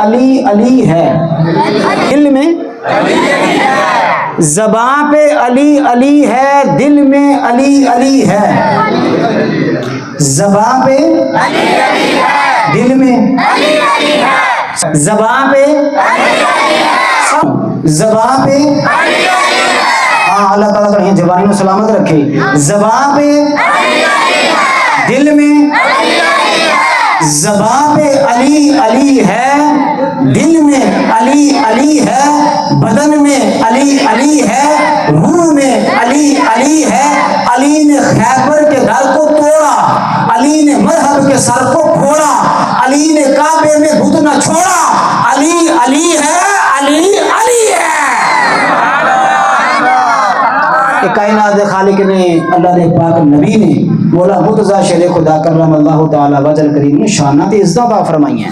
علی علی ہے، دل میں زباں پہ علی علی ہے، دل میں علی علی ہے، زباں پہ دل میں زباں پہ زباں پہ ہاں اللہ تعالیٰ تعالیٰ زبانی میں سلامت رکھے، زباں پہ دل میں زباں پہ علی علی ہے، دل میں علی علی ہے، بدن میں علی علی ہے، روح میں علی علی ہے۔ علی نے خیبر کے گھر کو توڑا، علی نے مرحب کے سر کو پھوڑا، علی نے کعبے میں بت نہ چھوڑا، علی علی ہے، علی علی ہے۔ کہ کائنات خالق نے، اللہ دے پاک نبی نے، مولا مرتضیٰ شیر خدا کرم اللہ تعالی وجل کریم نے شانات عزت عطا فرمائی ہیں۔